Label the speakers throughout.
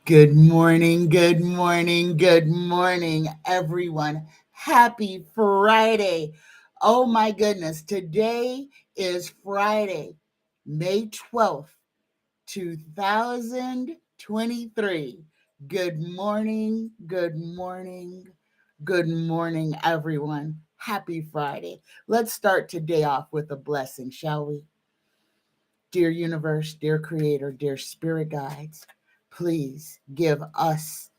Speaker 1: Good morning, everyone. Happy Friday. Oh my goodness, today is Friday, May 12th, 2023. Good morning, everyone. Happy Friday. Let's start today off with a blessing, shall we? Dear universe, dear creator, dear spirit guides, please give us,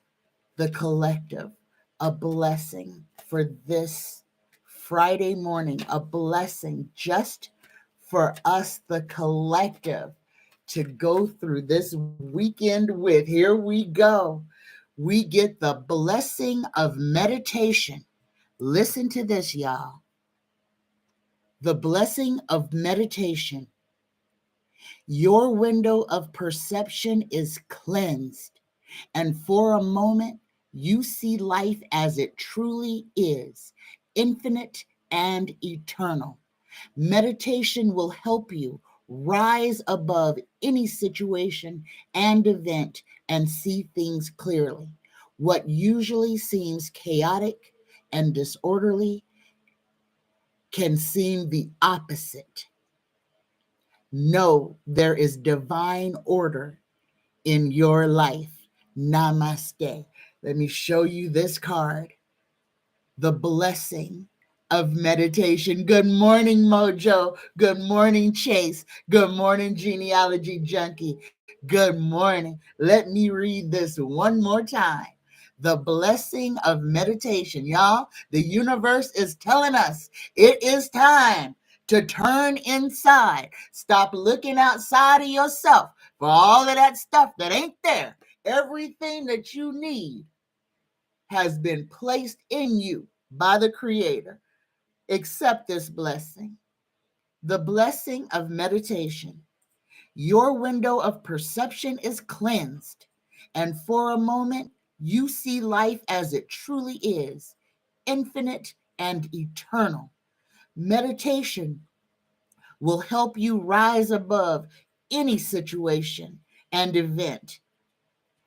Speaker 1: the collective, a blessing for this Friday morning, a blessing just for us, the collective, to go through this weekend with. Here we go. We get the blessing of meditation. Listen to this, y'all. The blessing of meditation. Your window of perception is cleansed, and for a moment, you see life as it truly is, infinite and eternal. Meditation will help you rise above any situation and event and see things clearly. What usually seems chaotic and disorderly can seem the opposite. Know there is divine order in your life. Namaste. Let me show you this card. The blessing of meditation. Good morning, Mojo. Good morning, Chase. Good morning, Genealogy Junkie. Good morning. Let me read this one more time. The blessing of meditation. Y'all, the universe is telling us it is time to turn inside. Stop looking outside of yourself for all of that stuff that ain't there. Everything that you need has been placed in you by the Creator. Accept this blessing. The blessing of meditation. Your window of perception is cleansed, and for a moment, you see life as it truly is, infinite and eternal. Meditation will help you rise above any situation and event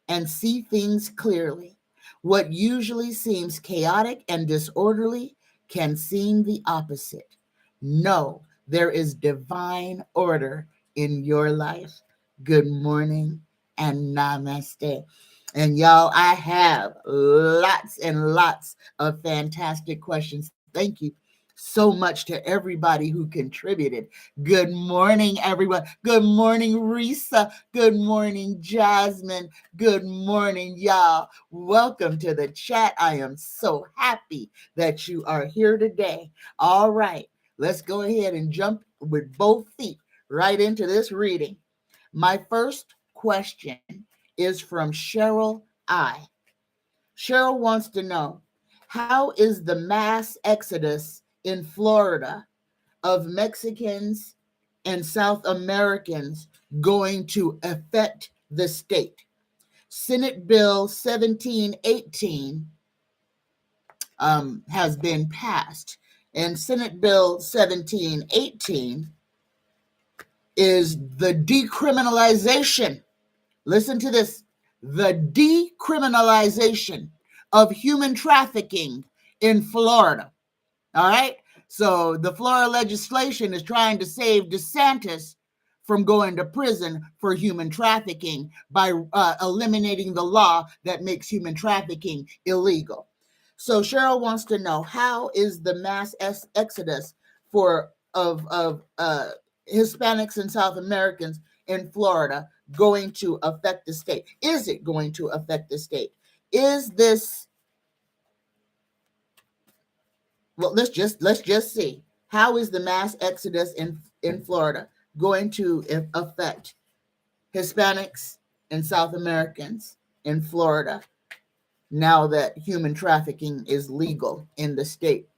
Speaker 1: and see things clearly. What usually seems chaotic and disorderly can seem the opposite. No, there is divine order in your life. Good morning and namaste. And y'all, I have lots and lots of fantastic questions. Thank you so much to everybody who contributed. Good morning, everyone. Good morning, Risa. Good morning, Jasmine. Good morning, y'all. Welcome to the chat. I am so happy that you are here today. All right, let's go ahead and jump with both feet right into this reading. My first question is from Cheryl I. Cheryl wants to know, how is the mass exodus in Florida of Mexicans and South Americans going to affect the state? Senate Bill 1718 has been passed, and Senate Bill 1718 is the decriminalization. Listen to this. The decriminalization of human trafficking in Florida. All right. So the Florida legislation is trying to save DeSantis from going to prison for human trafficking by eliminating the law that makes human trafficking illegal. So Cheryl wants to know, how is the mass exodus of Hispanics and South Americans in Florida going to affect the state? Is it going to affect the state? Is this, well, let's just see. How is the mass exodus in Florida going to affect Hispanics and South Americans in Florida now that human trafficking is legal in the state?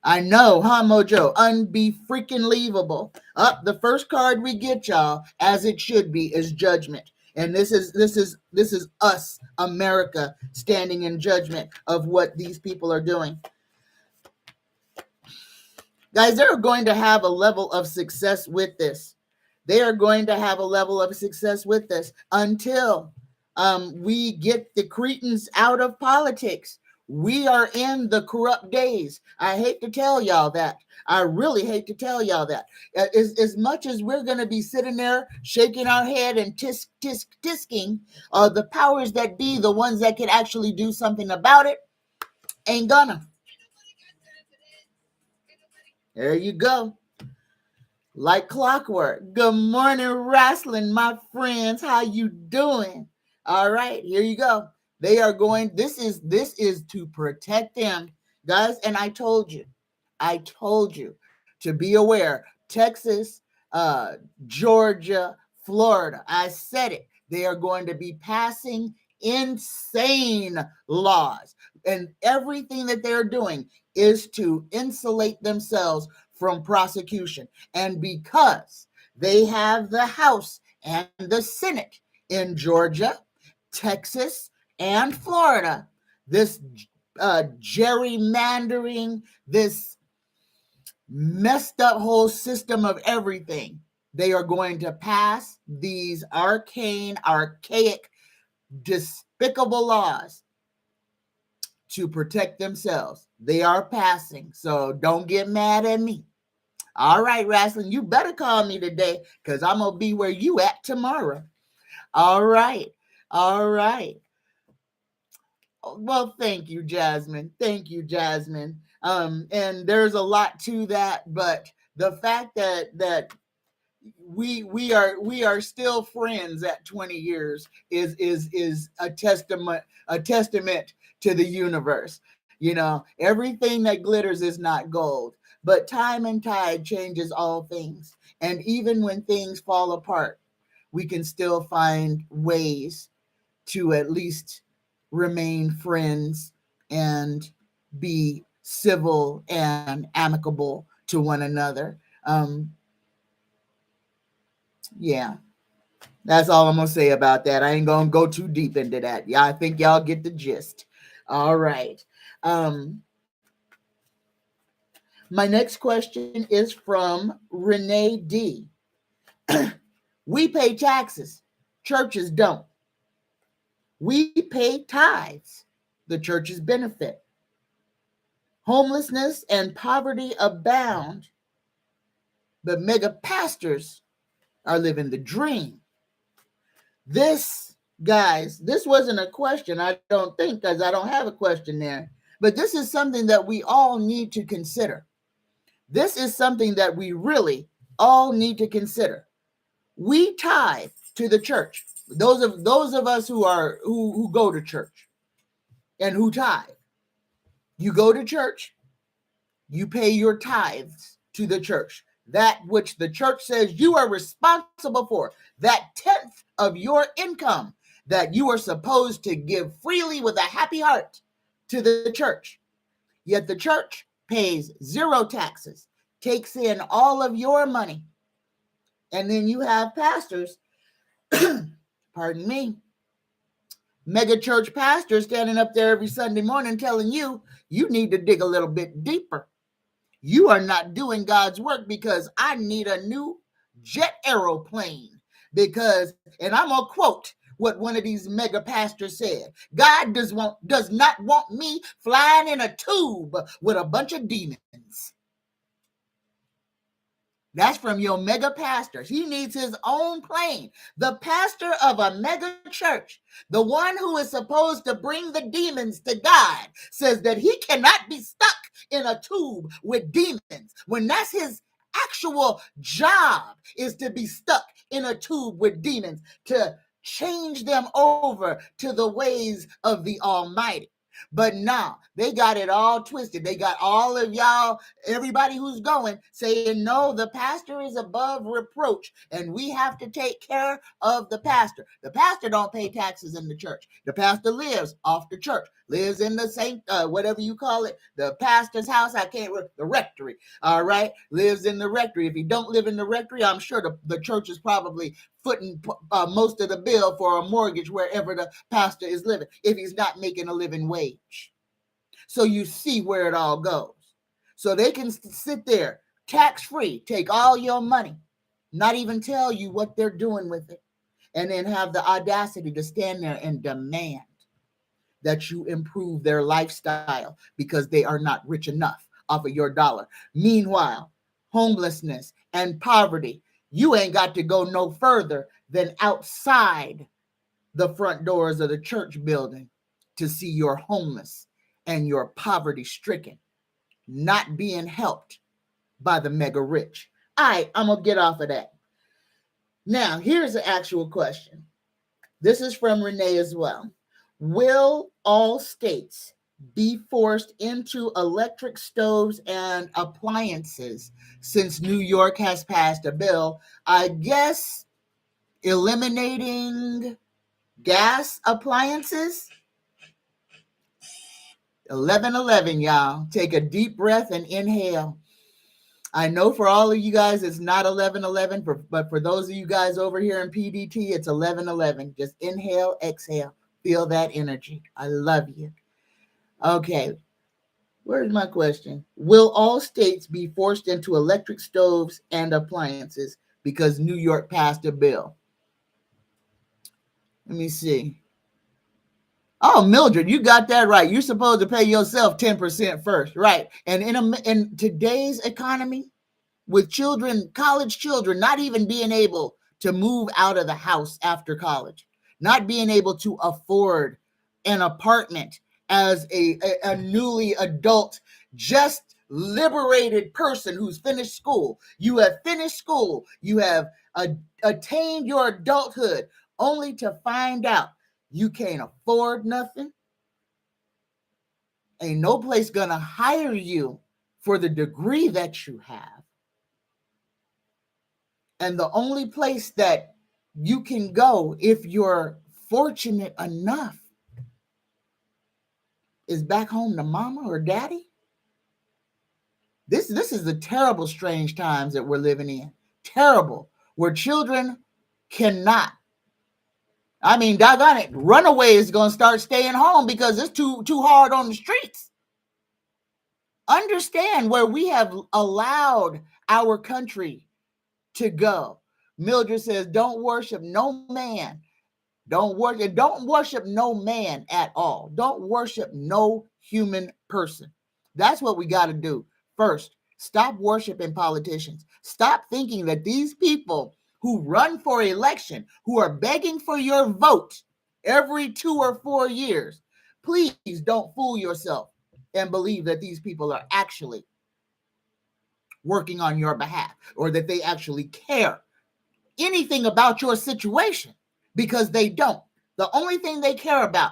Speaker 1: I know, huh, Mojo? Unbe-freaking-leavable. The first card we get, y'all, as it should be, is judgment. And this is us, America, standing in judgment of what these people are doing. Guys, they're going to have a level of success with this. They are going to have a level of success with this until We get the cretins out of politics. We are in the corrupt days. I hate to tell y'all that. I really hate to tell y'all that. As much as we're going to be sitting there shaking our head and tisking, the powers that be, the ones that can actually do something about it, ain't gonna. There you go. Like clockwork. Good morning, wrestling, my friends. How you doing? All right, here you go. They are going. This is to protect them, guys. And I told you to be aware. Texas, Georgia, Florida. I said it. They are going to be passing insane laws, and everything that they're doing is to insulate themselves from prosecution. And because they have the House and the Senate in Georgia, Texas, and Florida, this gerrymandering, this messed up whole system of everything, they are going to pass these arcane, archaic, despicable laws to protect themselves. They are passing, so don't get mad at me. All right, wrestling, you better call me today because I'm going to be where you at tomorrow. All right. All right. Well, thank you, Jasmine. Thank you, Jasmine. And there's a lot to that, but the fact that we are still friends at 20 years is a testament to the universe. You know, everything that glitters is not gold, but time and tide changes all things. And even when things fall apart, we can still find ways to at least remain friends and be civil and amicable to one another. Yeah, that's all I'm gonna say about that. I ain't gonna go too deep into that. Yeah, I think y'all get the gist. All right. My next question is from Renee D. We pay taxes, churches don't. We pay tithes, the churches benefit. Homelessness and poverty abound, but mega pastors are living the dream. This, guys, this wasn't a question, I don't think, because I don't have a question there. But this is something that we all need to consider. This is something that we really all need to consider. We tithe to the church. Those of us who go to church and who tithe. You go to church, you pay your tithes to the church. That which the church says you are responsible for, that 10th of your income that you are supposed to give freely with a happy heart to the church. Yet the church pays zero taxes, takes in all of your money. And then you have pastors, pardon me, mega church pastors standing up there every Sunday morning telling you, you need to dig a little bit deeper. You are not doing God's work because I need a new jet aeroplane. Because, and I'm going to quote what one of these mega pastors said, God does not want me flying in a tube with a bunch of demons. That's from your mega pastor. He needs his own plane. The pastor of a mega church, the one who is supposed to bring the demons to God, says that he cannot be stuck in a tube with demons when that's his actual job, is to be stuck in a tube with demons, to change them over to the ways of the Almighty. But now they got it all twisted. They got all of y'all, everybody who's going, saying, no, the pastor is above reproach and we have to take care of the pastor. The pastor don't pay taxes in the church. The pastor lives off the church, lives in the whatever you call it, the pastor's house. The rectory. All right. Lives in the rectory. If he don't live in the rectory, I'm sure the church is probably footing most of the bill for a mortgage wherever the pastor is living, if he's not making a living wage. So you see where it all goes. So they can sit there tax-free, take all your money, not even tell you what they're doing with it. and then have the audacity to stand there and demand that you improve their lifestyle because they are not rich enough off of your dollar. Meanwhile, homelessness and poverty, you ain't got to go no further than outside the front doors of the church building to see your homeless and your poverty stricken not being helped by the mega rich. All right, I'm going to get off of that. Now, here's the actual question. This is from Renee as well. Will all states be forced into electric stoves and appliances since New York has passed a bill, I guess, eliminating gas appliances? 11:11, y'all. Take a deep breath and inhale. I know for all of you guys, it's not 11:11, but for those of you guys over here in PDT, it's 11:11. Just inhale, exhale. Feel that energy. I love you. Okay. Where's my question? Will all states be forced into electric stoves and appliances because New York passed a bill? Let me see. Oh, Mildred, you got that right. You're supposed to pay yourself 10% first, right? And in today's economy, with children, college children, not even being able to move out of the house after college, not being able to afford an apartment as a newly adult, just liberated person who's finished school. You have finished school. You have attained your adulthood only to find out you can't afford nothing. Ain't no place gonna hire you for the degree that you have. And the only place that you can go if you're fortunate enough is back home to mama or daddy. This is the terrible, strange times that we're living in. Terrible, where children cannot. I mean, doggone it, runaway is going to start staying home because it's too hard on the streets. Understand where we have allowed our country to go. Mildred says, don't worship no man. Don't worship no man at all. Don't worship no human person. That's what we got to do. First, stop worshiping politicians. Stop thinking that these people who run for election, who are begging for your vote every 2 or 4 years, please don't fool yourself and believe that these people are actually working on your behalf or that they actually care anything about your situation, because they don't. The only thing they care about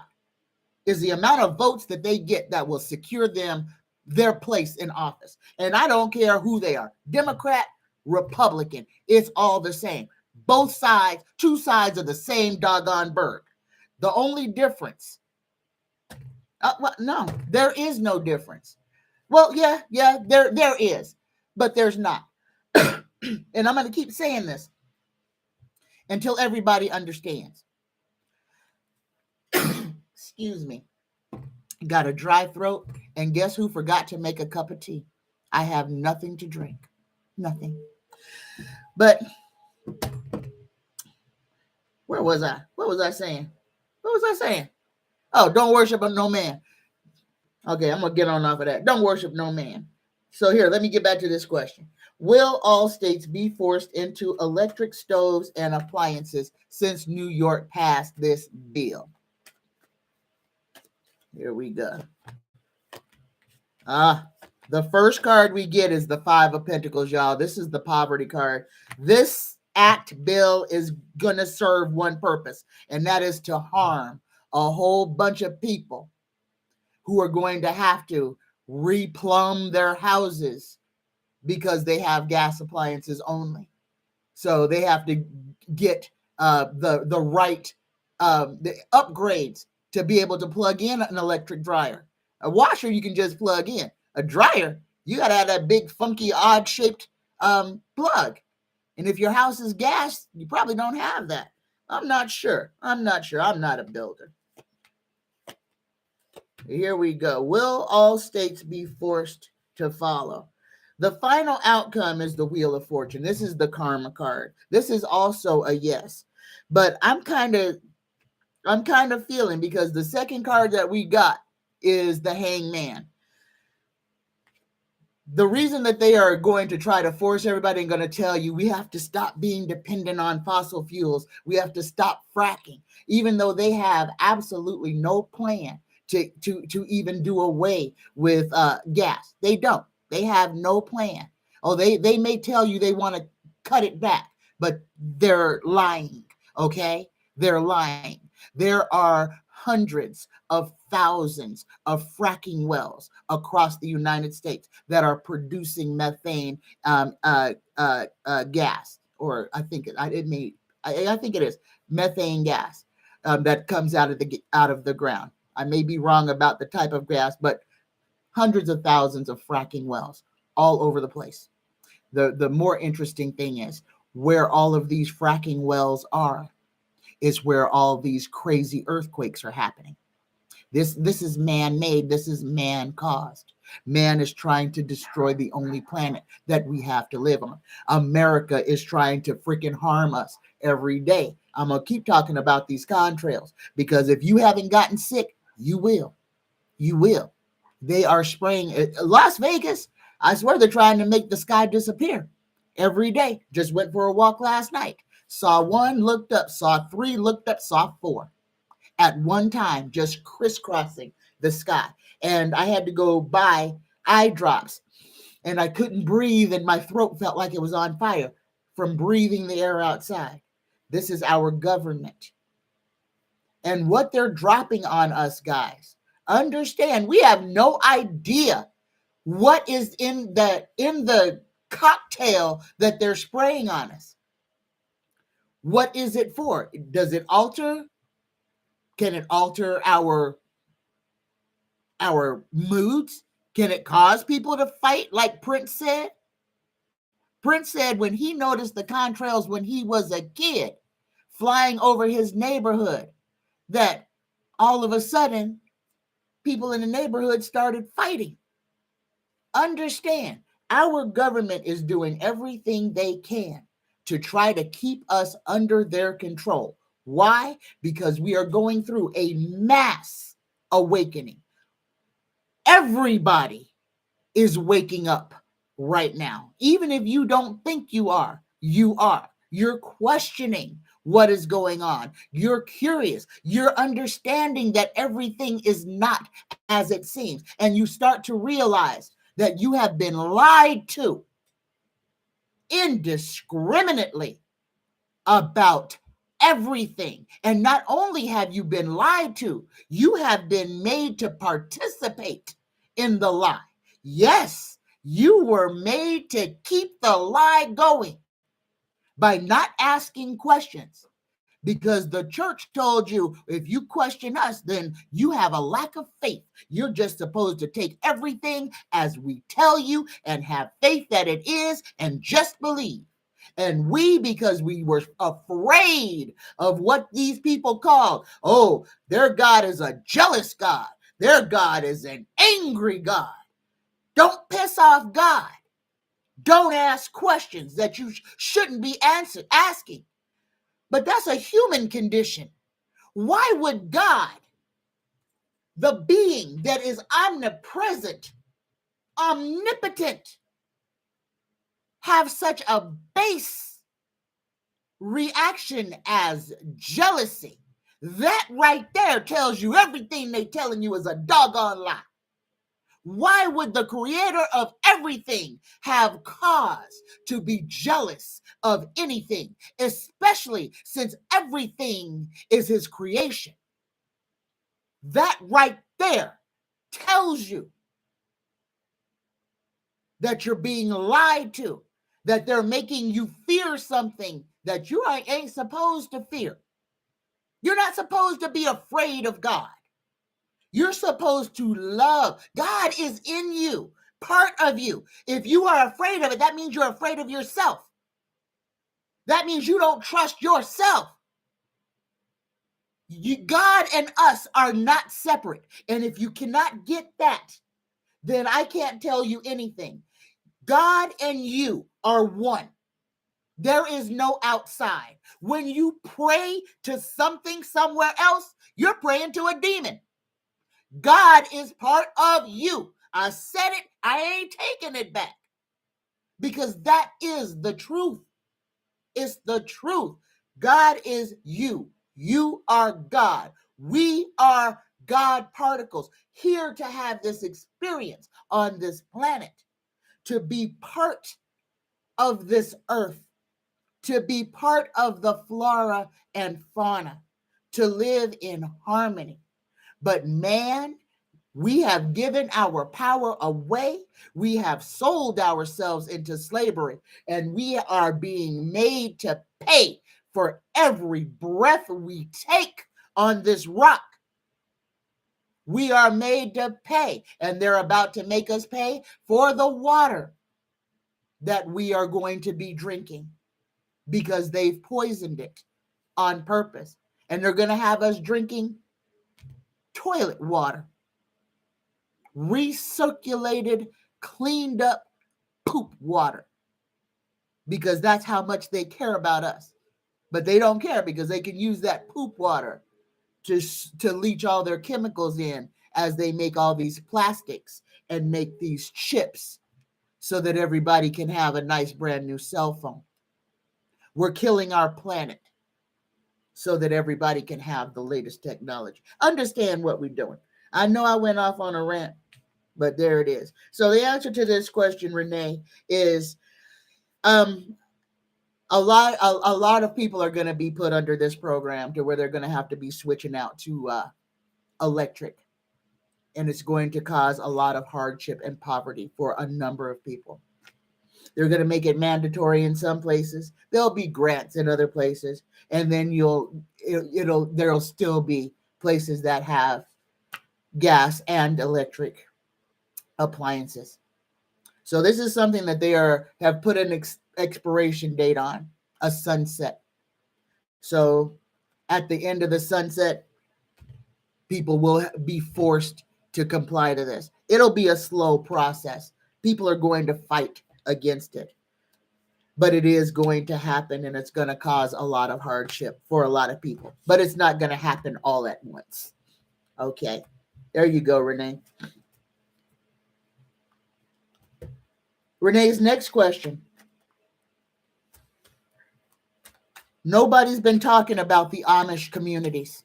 Speaker 1: is the amount of votes that they get that will secure them their place in office. And I don't care who they are, Democrat, Republican, it's all the same. Both sides, two sides of the same doggone bird. The only difference, well, no, there is no difference. Well, yeah, there is, but there's not. And I'm going to keep saying this until everybody understands. Excuse me. Got a dry throat, and guess who forgot to make a cup of tea? I have nothing to drink. Nothing. But where was I? What was I saying? Oh, don't worship no man. Okay, I'm going to get on off of that. Don't worship no man. So here, let me get back to this question. Will all states be forced into electric stoves and appliances since New York passed this bill? Here we go. The first card we get is the Five of Pentacles, y'all. This is the poverty card. This bill is going to serve one purpose, and that is to harm a whole bunch of people who are going to have to replumb their houses because they have gas appliances only. So they have to get the right the upgrades to be able to plug in an electric dryer. A washer you can just plug in. A dryer, you got to have that big, funky, odd-shaped plug. And if your house is gas, you probably don't have that. I'm not sure. I'm not a builder. Here we go. Will all states be forced to follow? The final outcome is the Wheel of Fortune. This is the Karma card. This is also a yes. But I'm kind of feeling, because the second card that we got is the Hangman. The reason that they are going to try to force everybody and going to tell you we have to stop being dependent on fossil fuels, we have to stop fracking, even though they have absolutely no plan to even do away with gas. They don't. They have no plan. Oh, they may tell you they want to cut it back, but they're lying. Okay, they're lying. There are hundreds of thousands of fracking wells across the United States that are producing methane gas, or I think it is methane gas that comes out of the ground. I may be wrong about the type of gas, but hundreds of thousands of fracking wells all over the place. The more interesting thing is where all of these fracking wells are is where all these crazy earthquakes are happening. This is man-made. This is man-caused. Man is trying to destroy the only planet that we have to live on. America is trying to freaking harm us every day. I'm going to keep talking about these contrails, because if you haven't gotten sick, you will. You will. They are spraying Las Vegas. I swear they're trying to make the sky disappear every day. Just went for a walk last night. Saw one, looked up, saw three, looked up, saw four at one time, just crisscrossing the sky. And I had to go buy eye drops, and I couldn't breathe, and my throat felt like it was on fire from breathing the air outside. This is our government. And what they're dropping on us, guys, understand, we have no idea what is in the cocktail that they're spraying on us. What is it for? Does it alter? Can it alter our moods? Can it cause people to fight, like Prince said? Prince said when he noticed the contrails when he was a kid flying over his neighborhood, that all of a sudden people in the neighborhood started fighting. Understand, our government is doing everything they can to try to keep us under their control. Why? Because we are going through a mass awakening. Everybody is waking up right now. Even if you don't think you are, you are. You're questioning what is going on. You're curious. You're understanding that everything is not as it seems. And you start to realize that you have been lied to indiscriminately about everything. And not only have you been lied to, you have been made to participate in the lie. Yes, you were made to keep the lie going by not asking questions, because the church told you if you question us, then you have a lack of faith. You're just supposed to take everything as we tell you and have faith that it is and just believe. And we, because we were afraid of what these people called, oh, their God is a jealous God. Their God is an angry God. Don't piss off God. Don't ask questions that you shouldn't be asking. But that's a human condition. Why would God, the being that is omnipresent, omnipotent, have such a base reaction as jealousy? That right there tells you everything they're telling you is a doggone lie. Why would the creator of everything have cause to be jealous of anything, especially since everything is his creation? That right there tells you that you're being lied to, that they're making you fear something that you ain't supposed to fear. You're not supposed to be afraid of God. You're supposed to love. God is in you, part of you. If you are afraid of it, that means you're afraid of yourself. That means you don't trust yourself. God and us are not separate. And if you cannot get that, then I can't tell you anything. God and you are one. There is no outside. When you pray to something somewhere else, you're praying to a demon. God is part of you. I said it, I ain't taking it back. Because that is the truth. It's the truth. God is you. You are God. We are God particles here to have this experience on this planet, to be part of this earth, to be part of the flora and fauna, to live in harmony. But man, we have given our power away. We have sold ourselves into slavery, and we are being made to pay for every breath we take on this rock. We are made to pay, and they're about to make us pay for the water that we are going to be drinking because they've poisoned it on purpose. And they're going to have us drinking toilet water. Recirculated, cleaned up poop water, because that's how much they care about us. But they don't care because they can use that poop water to leach all their chemicals in as they make all these plastics and make these chips so that everybody can have a nice brand new cell phone. We're killing our planet so that everybody can have the latest technology. Understand what we're doing. I know I went off on a rant, but there it is. So the answer to this question, Renee, is a lot of people are going to be put under this program to where they're going to have to be switching out to electric, and it's going to cause a lot of hardship and poverty for a number of people. They're going to make it mandatory in some places. There'll be grants in other places, and then there'll still be places that have gas and electric appliances. So this is something that they have put an expiration date on, a sunset. So at the end of the sunset, people will be forced to comply to this. It'll be a slow process. People are going to fight against it, but it is going to happen, and it's going to cause a lot of hardship for a lot of people, but it's not going to happen all at once. Okay, there you go, Renee. Renee's next question. Nobody's been talking about the Amish communities.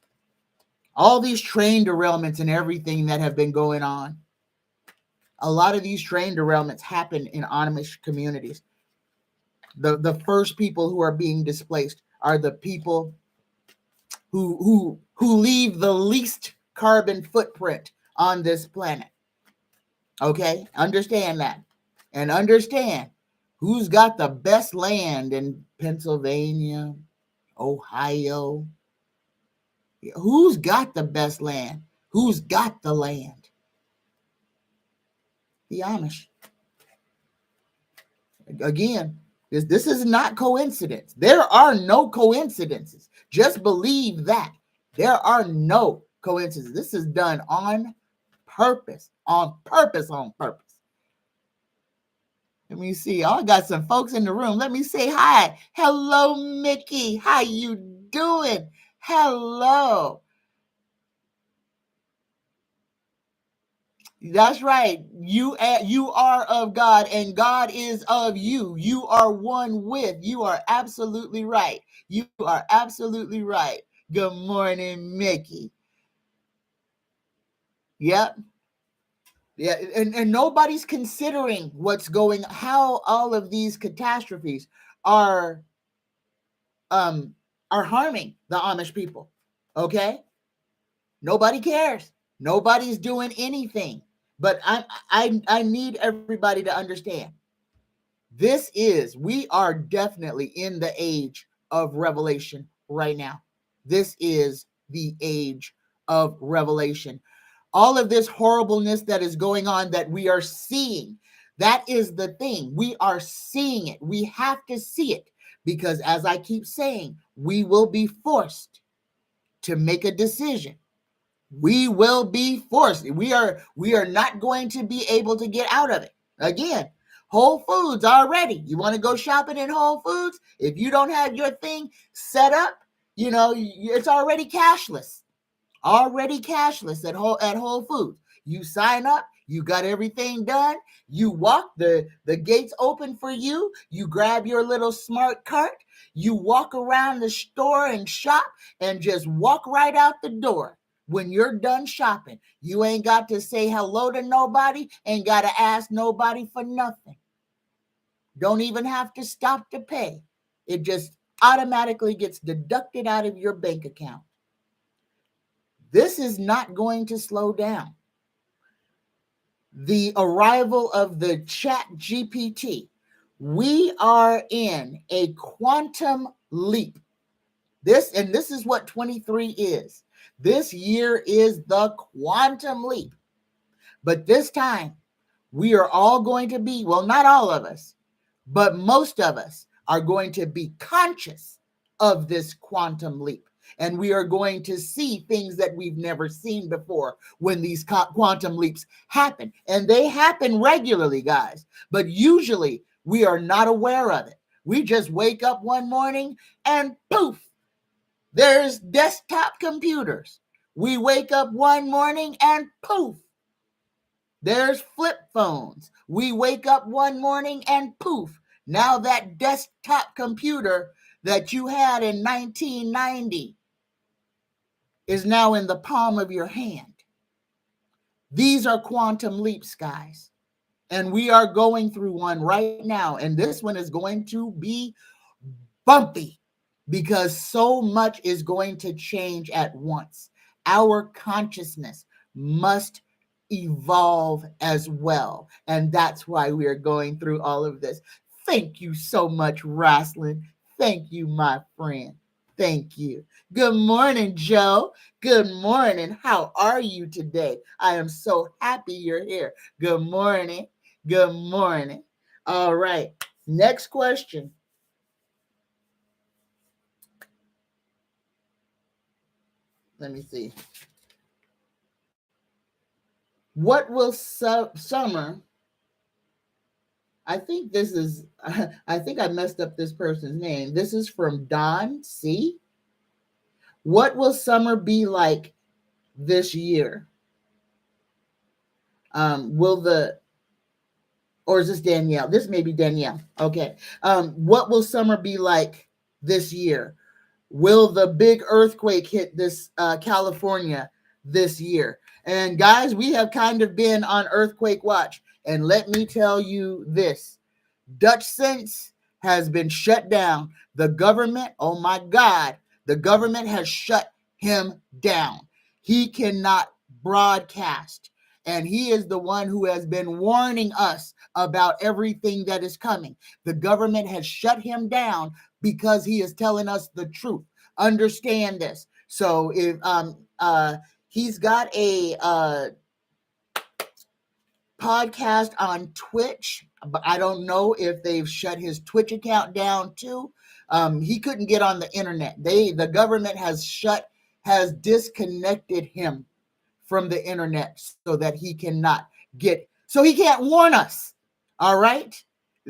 Speaker 1: All these train derailments and everything that have been going on. A lot of these train derailments happen in Amish communities. The first people who are being displaced are the people who leave the least carbon footprint on this planet. Okay? Understand that. And understand who's got the best land in Pennsylvania, Ohio. Who's got the best land? Who's got the land? The Amish. Again, this is not coincidence. There are no coincidences. Just believe that. There are no coincidences. This is done on purpose. On purpose, on purpose. Let me see. Oh, I got some folks in the room. Let me say hi. Hello, Mickey. How you doing? Hello. That's right. You are of God, and God is of you. You are one with. You are absolutely right. You are absolutely right. Good morning, Mickey. Yep. Yeah, and nobody's considering how all of these catastrophes are harming the Amish people. Okay? Nobody cares. Nobody's doing anything. But I need everybody to understand. We are definitely in the age of revelation right now. This is the age of revelation. All of this horribleness that is going on that we are seeing, that is the thing. We are seeing it. We have to see it because, as I keep saying, we will be forced to make a decision. We will be forced. We are not going to be able to get out of it. Again, Whole Foods already. You want to go shopping in Whole Foods? If you don't have your thing set up, it's already cashless at Whole Foods. You sign up, you got everything done. You walk, the gates open for you. You grab your little smart cart. You walk around the store and shop and just walk right out the door. When you're done shopping, you ain't got to say hello to nobody, ain't got to ask nobody for nothing. Don't even have to stop to pay. It just automatically gets deducted out of your bank account. This is not going to slow down. The arrival of the Chat GPT, we are in a quantum leap. This is what 23 is. This year is the quantum leap. But this time, we are all going to be, well, not all of us, but most of us are going to be conscious of this quantum leap. And we are going to see things that we've never seen before when these quantum leaps happen. And they happen regularly, guys. But usually we are not aware of it. We just wake up one morning and poof, there's desktop computers. We wake up one morning and poof, there's flip phones. We wake up one morning and poof, now that desktop computer that you had in 1990 is now in the palm of your hand. These are quantum leaps, guys. And we are going through one right now. And this one is going to be bumpy because so much is going to change at once. Our consciousness must evolve as well. And that's why we are going through all of this. Thank you so much, Roslyn. Thank you, my friend. Thank you. Good morning, Joe. Good morning. How are you today? I am so happy you're here. Good morning. Good morning. All right. Next question. Let me see. What will summer? I think I messed up this person's name. This is from Don C. What will summer be like this year? Or is this Danielle? This may be Danielle. Okay. What will summer be like this year? Will the big earthquake hit this California this year? And guys, we have kind of been on earthquake watch. And let me tell you this, Dutch Sense has been shut down. The government, oh my God, the government has shut him down. He cannot broadcast. And he is the one who has been warning us about everything that is coming. The government has shut him down because he is telling us the truth. Understand this. So if he's got a podcast on Twitch, but I don't know if they've shut his Twitch account down too. He couldn't get on the internet. The government has disconnected him from the internet so that he cannot so he can't warn us. All right.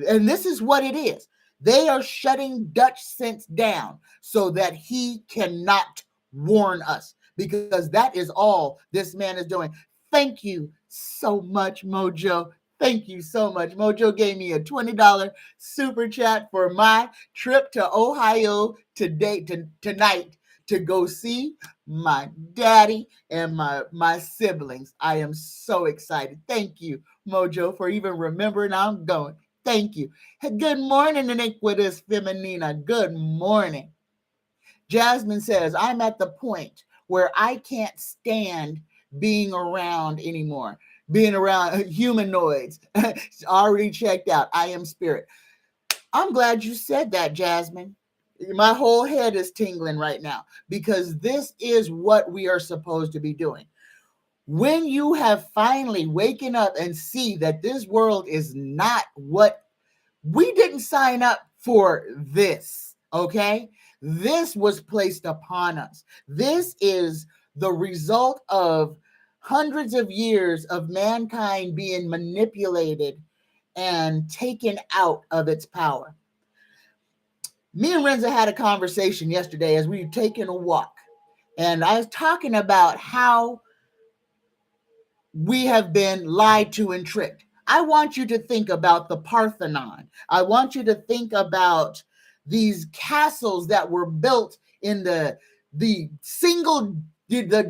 Speaker 1: And this is what it is. They are shutting Dutch Sense down so that he cannot warn us, because that is all this man is doing. Thank you so much, Mojo. Thank you so much. Mojo gave me a $20 super chat for my trip to Ohio tonight to go see my daddy and my siblings. I am so excited. Thank you, Mojo, for even remembering I'm going. Thank you. Good morning, Iniquitous Feminina. Good morning. Jasmine says, I'm at the point where I can't stand being around anymore. Being around humanoids. Already checked out. I am spirit. I'm glad you said that, Jasmine. My whole head is tingling right now because this is what we are supposed to be doing. When you have finally waken up and see that this world is not what we didn't sign up for, this, okay? This was placed upon us. This is the result of hundreds of years of mankind being manipulated and taken out of its power. Me and Renza had a conversation yesterday as we were taking a walk, and I was talking about how we have been lied to and tricked. I want you to think about the Parthenon. I want you to think about these castles that were built in the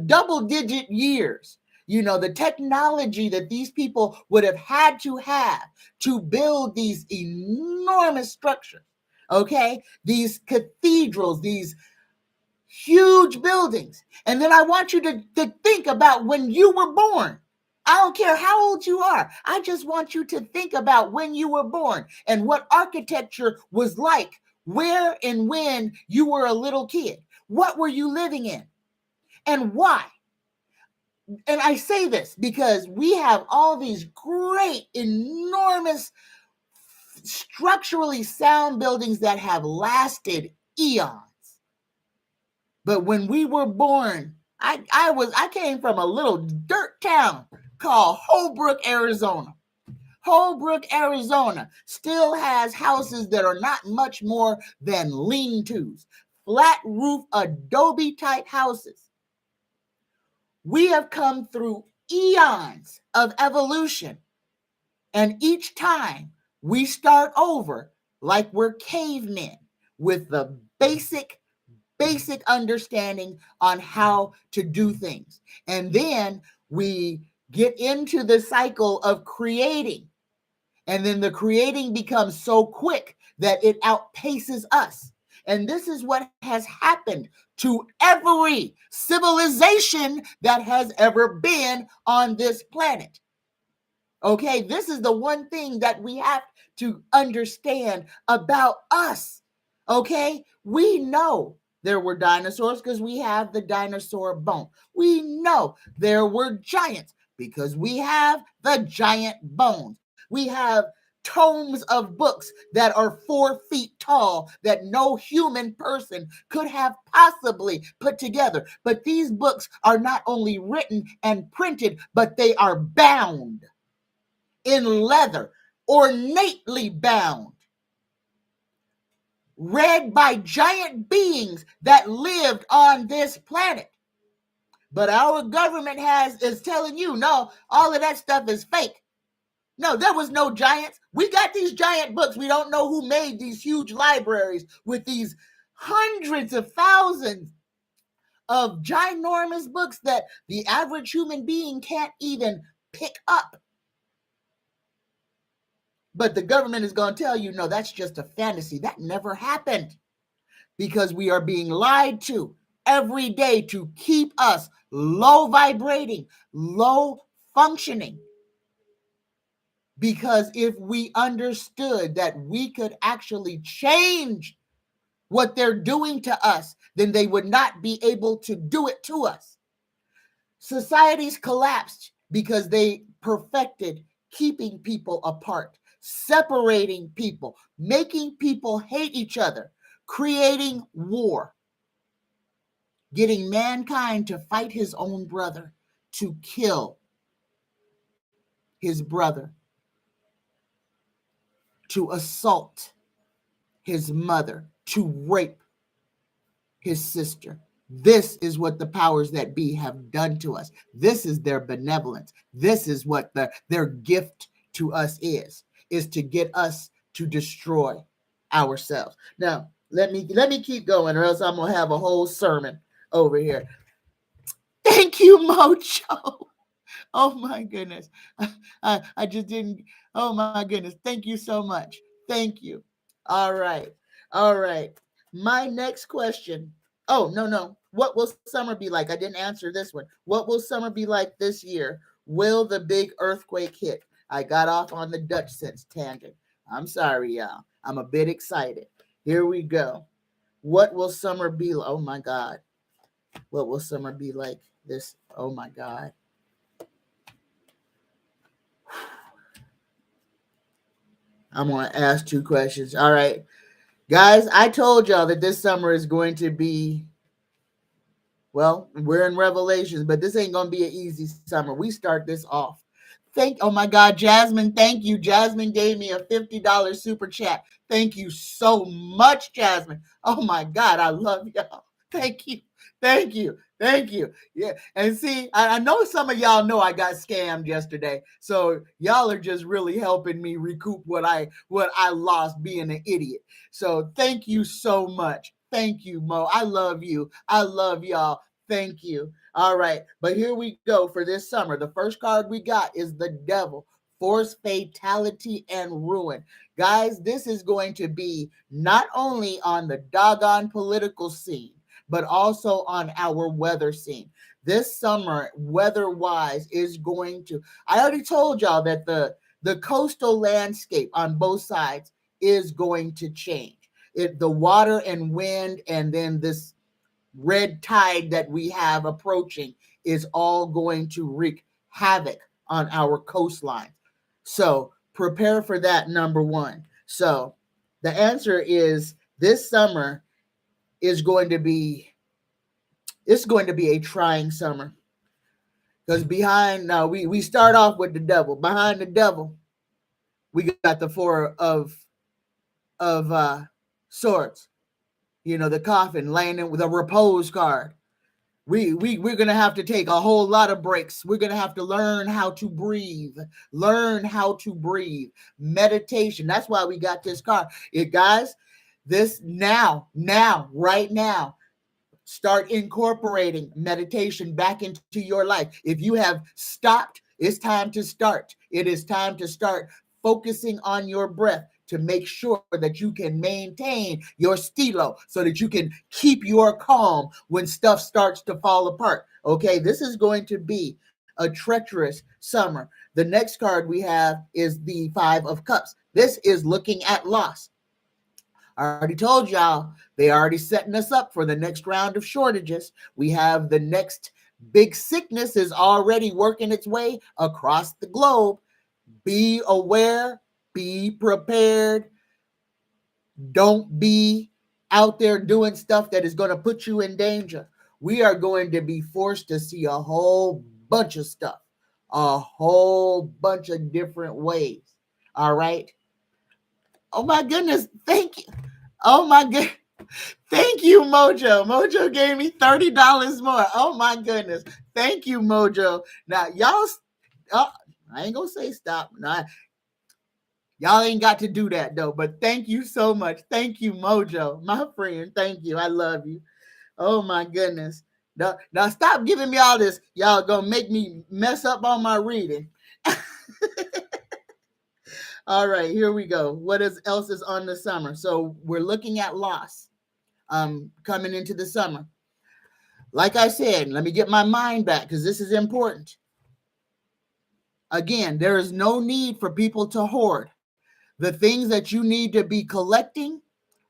Speaker 1: double digit years. You know, the technology that these people would have had to build these enormous structures. Okay, these cathedrals, these huge buildings. And then I want you to think about when you were born. I don't care how old you are. I just want you to think about when you were born and what architecture was like, where and when you were a little kid. What were you living in and why? And I say this because we have all these great, enormous, structurally sound buildings that have lasted eons. But when we were born, I came from a little dirt town called Holbrook, Arizona. Holbrook, Arizona still has houses that are not much more than lean-tos, flat roof, adobe type houses. We have come through eons of evolution, and each time we start over like we're cavemen with the basic understanding on how to do things. And then we get into the cycle of creating. And then the creating becomes so quick that it outpaces us. And this is what has happened to every civilization that has ever been on this planet. Okay, this is the one thing that we have to understand about us. Okay, we know there were dinosaurs because we have the dinosaur bone. We know there were giants because we have the giant bones. We have tomes of books that are 4 feet tall that no human person could have possibly put together. But these books are not only written and printed, but they are bound in leather, ornately bound, read by giant beings that lived on this planet. But our government is telling you, no, all of that stuff is fake. No, there was no giants. We got these giant books. We don't know who made these huge libraries with these hundreds of thousands of ginormous books that the average human being can't even pick up. But the government is going to tell you, no, that's just a fantasy. That never happened, because we are being lied to every day to keep us low vibrating, low functioning. Because if we understood that we could actually change what they're doing to us, then they would not be able to do it to us. Societies collapsed because they perfected keeping people apart, separating people, making people hate each other, creating war, getting mankind to fight his own brother, to kill his brother, to assault his mother, to rape his sister. This is what the powers that be have done to us. This is their benevolence. This is what their gift to us is to get us to destroy ourselves. Now, let me keep going, or else I'm going to have a whole sermon over here. Thank you, Mojo. Oh my goodness. I just didn't. Oh my goodness. Thank you so much. Thank you. All right. All right. My next question. Oh, no. What will summer be like? I didn't answer this one. What will summer be like this year? Will the big earthquake hit? I got off on the Dutch sense tangent. I'm sorry, y'all. I'm a bit excited. Here we go. What will summer be like? Oh my God. What will summer be like this? Oh my God. I'm going to ask 2 questions. All right. Guys, I told y'all that this summer is going to be, well, we're in Revelations, but this ain't going to be an easy summer. We start this off Oh my God, Jasmine, thank you. Jasmine gave me a $50 super chat. Thank you so much, Jasmine. Oh my God, I love y'all. Thank you. Thank you. Thank you. Yeah. And see, I know some of y'all know I got scammed yesterday. So y'all are just really helping me recoup what I lost being an idiot. So thank you so much. Thank you, Mo. I love you. I love y'all. Thank you. All right. But here we go for this summer. The first card we got is the Devil. Force, fatality, and ruin. Guys, this is going to be not only on the doggone political scene, but also on our weather scene. This summer, weather-wise, is going to. I already told y'all that the coastal landscape on both sides is going to change. The water and wind, and then this red tide that we have approaching is all going to wreak havoc on our coastline. So prepare for that, number one. So the answer is this summer is going to be it's going to be a trying summer. Because behind now we start off with the Devil. Behind the Devil, we got the four of swords. The coffin laying in with a repose card. We're gonna have to take a whole lot of breaks. We're gonna have to learn how to breathe. Learn how to breathe. Meditation. That's why we got this card. Guys, this right now. Start incorporating meditation back into your life. If you have stopped, it's time to start. It is time to start focusing on your breath to make sure that you can maintain your stilo so that you can keep your calm when stuff starts to fall apart. Okay, this is going to be a treacherous summer. The next card we have is the Five of Cups. This is looking at loss. I already told y'all, they already setting us up for the next round of shortages. We have the next big sickness is already working its way across the globe. Be aware, be prepared. Don't be out there doing stuff that is going to put you in danger. We are going to be forced to see a whole bunch of stuff, a whole bunch of different ways. All right. Oh my goodness. Thank you. Oh my goodness. Thank you, Mojo. Mojo gave me $30 more. Oh my goodness. Thank you, Mojo. Now, y'all, I ain't gonna say stop. No, y'all ain't got to do that though. But thank you so much. Thank you, Mojo, my friend. Thank you. I love you. Oh my goodness. Now stop giving me all this. Y'all gonna make me mess up on my reading. All right, here we go. What else is on the summer? So we're looking at loss. Coming into the summer. Like I said, let me get my mind back because this is important. Again, there is no need for people to hoard. The things that you need to be collecting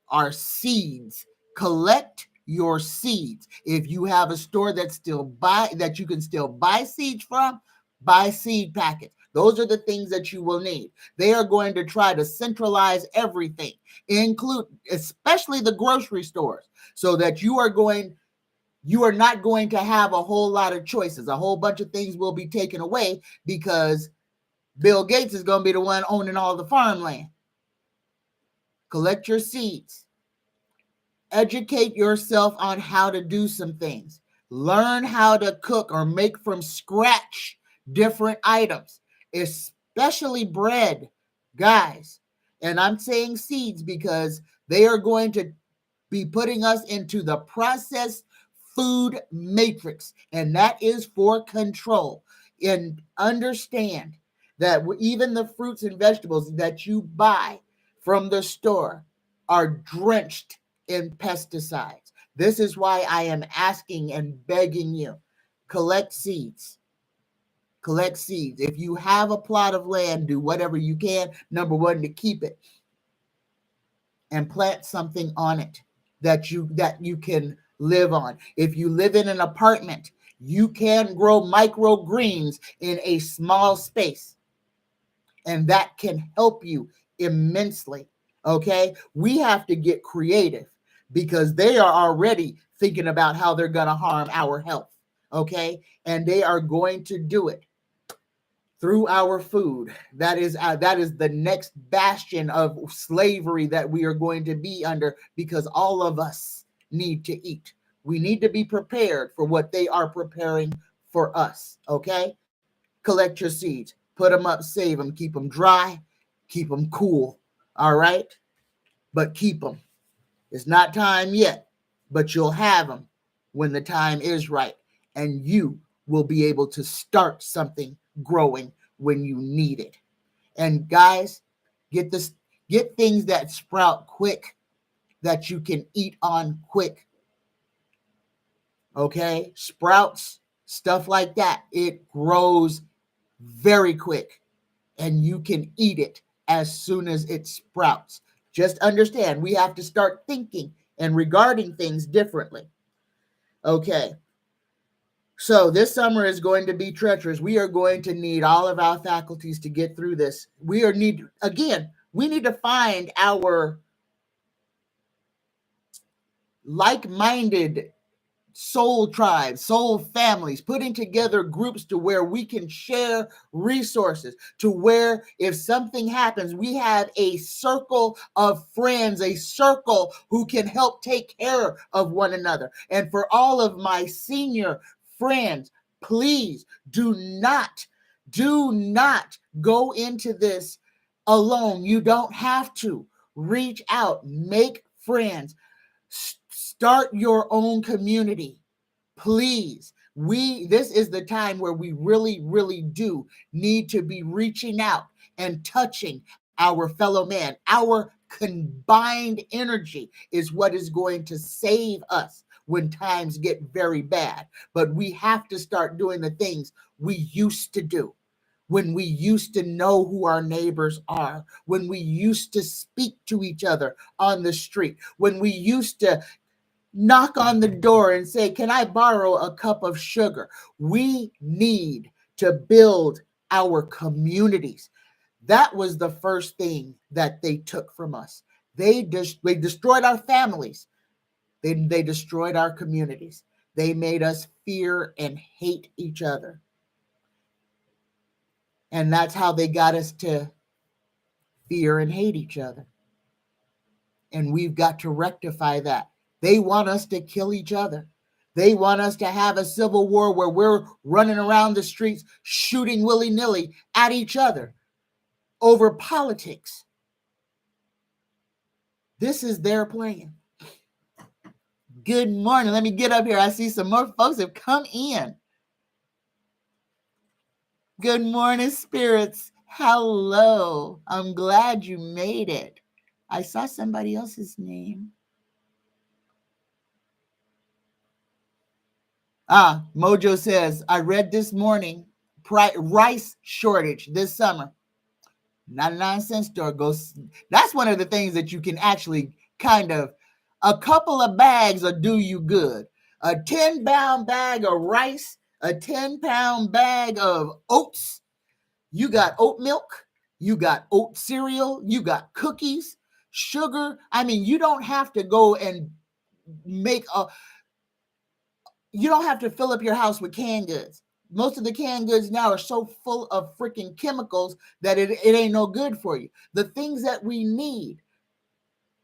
Speaker 1: are seeds. Collect your seeds. If you have a store that you can still buy seeds from, buy seed packets. Those are the things that you will need. They are going to try to centralize everything, especially the grocery stores, so that you are not going to have a whole lot of choices. A whole bunch of things will be taken away because Bill Gates is going to be the one owning all the farmland. Collect your seeds. Educate yourself on how to do some things. Learn how to cook or make from scratch different items, especially bread, guys. And I'm saying seeds because they are going to be putting us into the processed food matrix, and that is for control. And understand that even the fruits and vegetables that you buy from the store are drenched in pesticides. This is why I am asking and begging you, collect seeds. Collect seeds. If you have a plot of land, do whatever you can, number one, to keep it and plant something on it that you can live on. If you live in an apartment, you can grow microgreens in a small space, and that can help you immensely. Okay, we have to get creative because they are already thinking about how they're going to harm our health. Okay, and they are going to do it. through our food. That is the next bastion of slavery that we are going to be under, because all of us need to eat. We need to be prepared for what they are preparing for us. Okay, collect your seeds, put them up, save them, keep them dry, keep them cool. All right, but keep them. It's not time yet, but you'll have them when the time is right, and you will be able to start something growing when you need it. And guys, get things that sprout quick, that you can eat on quick. Okay? Sprouts, stuff like that, it grows very quick, and you can eat it as soon as it sprouts. Just understand, we have to start thinking and regarding things differently. Okay. So this summer is going to be treacherous. We are going to need all of our faculties to get through this. We need to find our like-minded soul tribes, soul families, putting together groups to where we can share resources, to where if something happens, we have a circle of friends, a circle who can help take care of one another. And for all of my senior friends, please do not go into this alone. You don't have to. Reach out, make friends, start your own community. Please. This is the time where we really do need to be reaching out and touching our fellow man. Our combined energy is what is going to save us when times get very bad. But we have to start doing the things we used to do, when we used to know who our neighbors are, when we used to speak to each other on the street, when we used to knock on the door and say, can I borrow a cup of sugar? We need to build our communities. That was the first thing that they took from us. They destroyed our families. They destroyed our communities. They made us fear and hate each other. And that's how they got us to fear and hate each other. And we've got to rectify that. They want us to kill each other. They want us to have a civil war where we're running around the streets shooting willy-nilly at each other over politics. This is their plan. Good morning. Let me get up here. I see some more folks have come in. Good morning, spirits. Hello. I'm glad you made it. I saw somebody else's name. Mojo says, I read this morning, rice shortage this summer. 99-cent store goes. That's one of the things that you can actually kind of, a couple of bags will do you good. A 10-pound bag of rice, a 10-pound bag of oats. You got oat milk, you got oat cereal, you got cookies, sugar. I mean, you don't have to go and you don't have to fill up your house with canned goods. Most of the canned goods now are so full of freaking chemicals that it ain't no good for you. The things that we need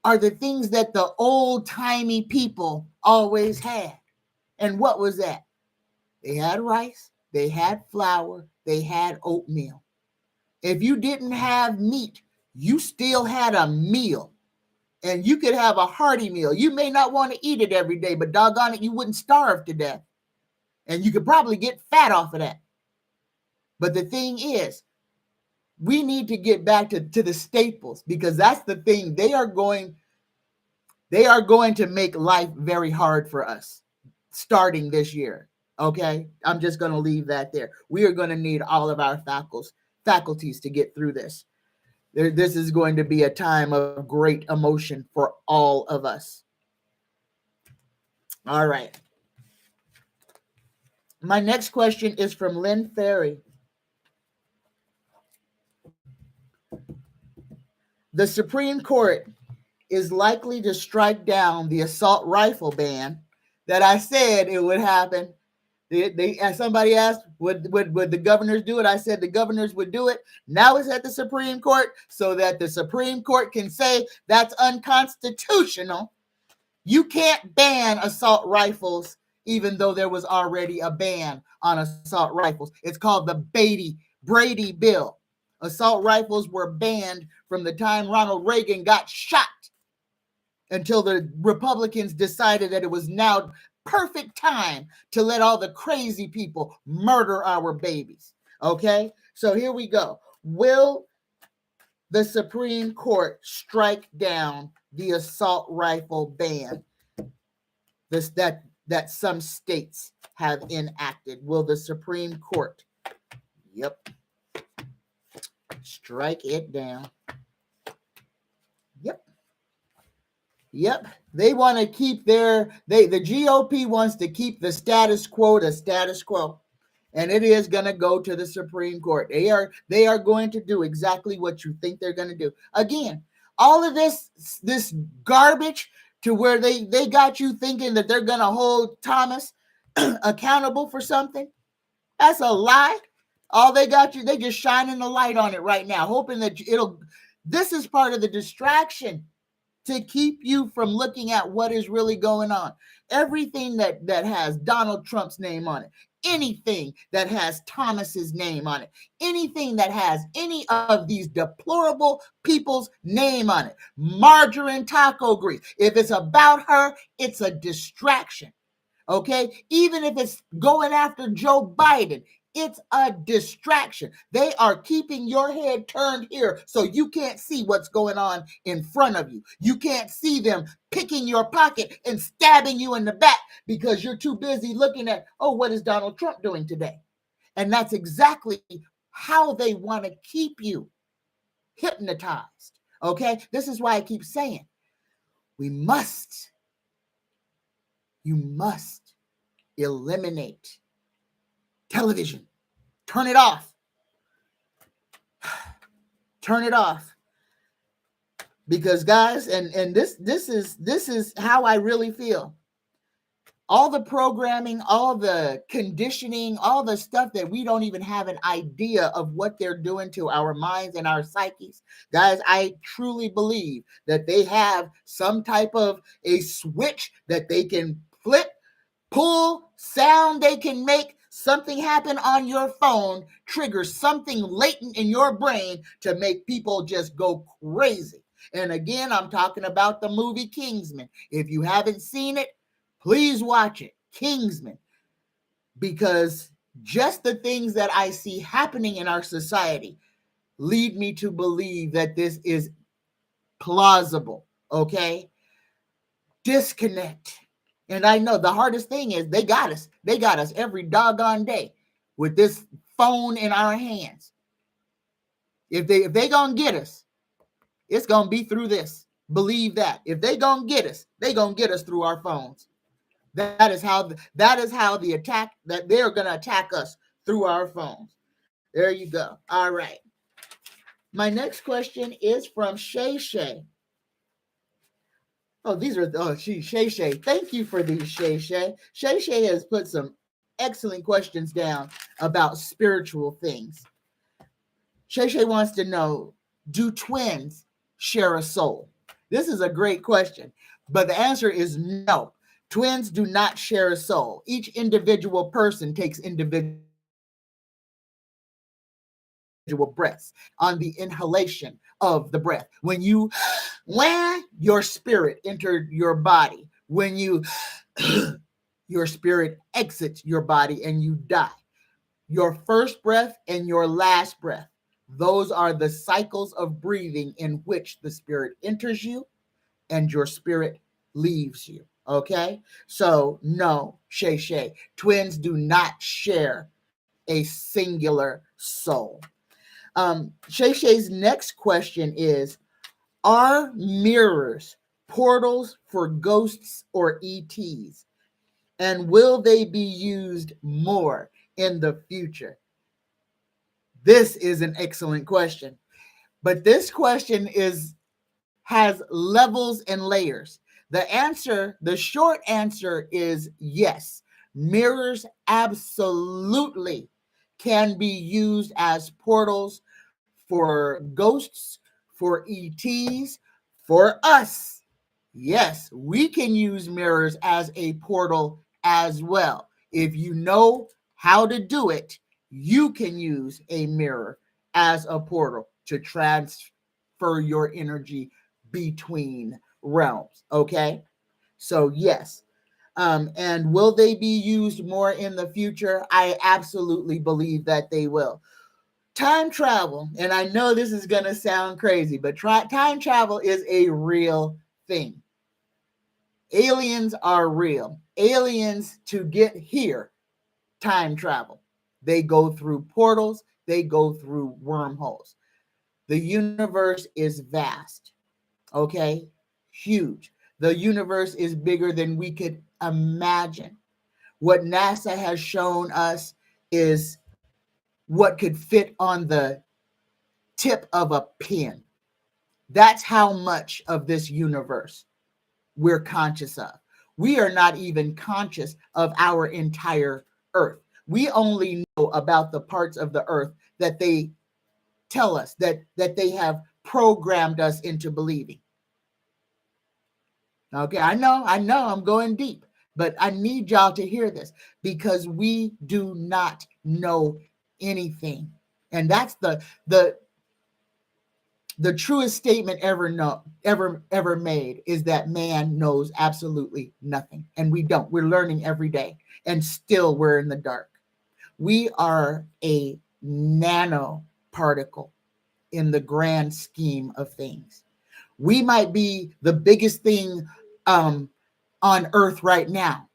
Speaker 1: are the things that the old-timey people always had. And what was that? They had rice, they had flour, they had oatmeal. If you didn't have meat, you still had a meal. And you could have a hearty meal. You may not want to eat it every day, but doggone it, you wouldn't starve to death. And you could probably get fat off of that. But the thing is, we need to get back to the staples, because that's the thing. They are going to make life very hard for us starting this year. Okay? I'm just going to leave that there. We are going to need all of our faculties to get through this. This is going to be a time of great emotion for all of us. All right. My next question is from Lynn Ferry. The Supreme Court is likely to strike down the assault rifle ban that I said it would happen. As somebody asked, would the governors do it? I said the governors would do it. Now it's at the Supreme Court so that the Supreme Court can say that's unconstitutional. You can't ban assault rifles, even though there was already a ban on assault rifles. It's called the Brady Bill. Assault rifles were banned from the time Ronald Reagan got shot until the Republicans decided that it was now perfect time to let all the crazy people murder our babies. Okay, so here we go. Will the Supreme Court strike down the assault rifle ban that some states have enacted? Will the Supreme Court, strike it down? Yep. They want to keep the GOP wants to keep the status quo, and it is going to go to the Supreme Court. They are going to do exactly what you think they're going to do. Again, all of this garbage to where they got you thinking that they're going to hold Thomas accountable for something. That's a lie. All they got you, they just shining the light on it right now, hoping that this is part of the distraction to keep you from looking at what is really going on. Everything that has Donald Trump's name on it, anything that has Thomas's name on it, anything that has any of these deplorable people's name on it, margarine taco grease, if it's about her, it's a distraction. Okay, even if it's going after Joe Biden, it's a distraction. They are keeping your head turned here so you can't see what's going on in front of you. You can't see them picking your pocket and stabbing you in the back because you're too busy looking at, what is Donald Trump doing today? And that's exactly how they want to keep you hypnotized. Okay, this is why I keep saying you must eliminate television. Turn it off. Turn it off. Because guys, and this is how I really feel. All the programming, all the conditioning, all the stuff that we don't even have an idea of what they're doing to our minds and our psyches. Guys, I truly believe that they have some type of a switch that they can flip, pull, sound they can make, something happen on your phone, triggers something latent in your brain to make people just go crazy. And again, I'm talking about the movie Kingsman. If you haven't seen it, please watch it, Kingsman. Because just the things that I see happening in our society lead me to believe that this is plausible, okay? Disconnect. And I know the hardest thing is they got us. They got us every doggone day with this phone in our hands. If they gonna get us, it's gonna be through this. Believe that. If they gonna get us, they gonna get us through our phones. That is how the attack that they're gonna attack us, through our phones. There you go. All right. My next question is from Shay Shay. Shay Shay. Thank you for these, Shay Shay. Shay Shay has put some excellent questions down about spiritual things. Shay Shay wants to know, do twins share a soul? This is a great question, but the answer is no. Twins do not share a soul. Each individual person takes individual breaths on the inhalation of the breath. When your spirit entered your body, when your spirit exits your body and you die, your first breath and your last breath, those are the cycles of breathing in which the spirit enters you and your spirit leaves you. Okay? So no, Shay Shay, twins do not share a singular soul. Shay Shay's next question is, are mirrors portals for ghosts or ETs? And will they be used more in the future? This is an excellent question. But this question has levels and layers. The short answer is yes. Mirrors absolutely can be used as portals for ghosts, for ETs, for us. Yes, we can use mirrors as a portal as well. If you know how to do it, you can use a mirror as a portal to transfer your energy between realms. Okay? So, yes. And will they be used more in the future? I absolutely believe that they will. Time travel, and I know this is going to sound crazy, but time travel is a real thing. Aliens are real. Aliens, to get here, time travel. They go through portals, they go through wormholes. The universe is vast, okay? Huge. The universe is bigger than we could imagine. What NASA has shown us is what could fit on the tip of a pin. That's how much of this universe we're conscious of. We are not even conscious of our entire earth. We only know about the parts of the earth that they tell us, that they have programmed us into believing. Okay, I know I'm going deep, but I need y'all to hear this because we do not know anything. And that's the truest statement ever made is that man knows absolutely nothing, and we don't. We're learning every day, and still we're in the dark. We are a nanoparticle in the grand scheme of things. We might be the biggest thing on earth right now,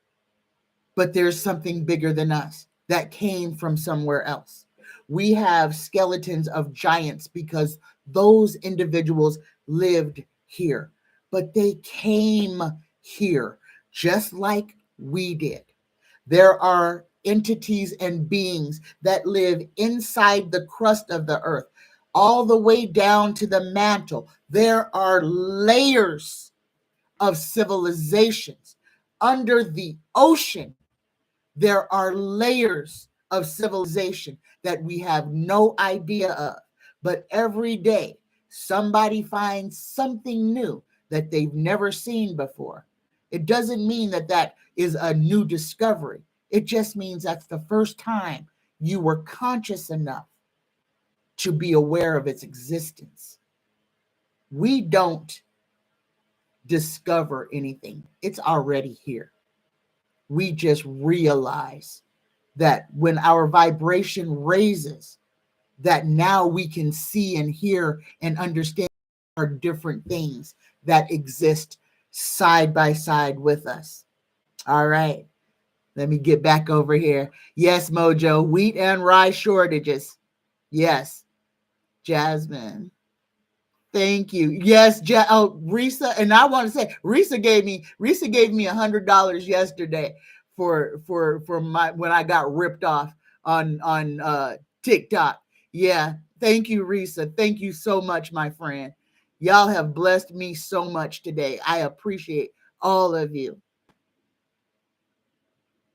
Speaker 1: but there's something bigger than us that came from somewhere else. We have skeletons of giants because those individuals lived here, but they came here just like we did. There are entities and beings that live inside the crust of the earth, all the way down to the mantle. There are layers of civilizations under the ocean. There are layers of civilization that we have no idea of. But every day, somebody finds something new that they've never seen before. It doesn't mean that that is a new discovery. It just means that's the first time you were conscious enough to be aware of its existence. We don't discover anything, it's already here. We just realize that when our vibration raises, that now we can see and hear and understand are different things that exist side by side with us. All right, let me get back over here. Yes, Mojo, wheat and rye shortages. Yes, Jasmine. Thank you. Yes, Risa, and I want to say Risa gave me $100 yesterday for my when I got ripped off on TikTok. Yeah, thank you, Risa. Thank you so much, my friend. Y'all have blessed me so much today. I appreciate all of you.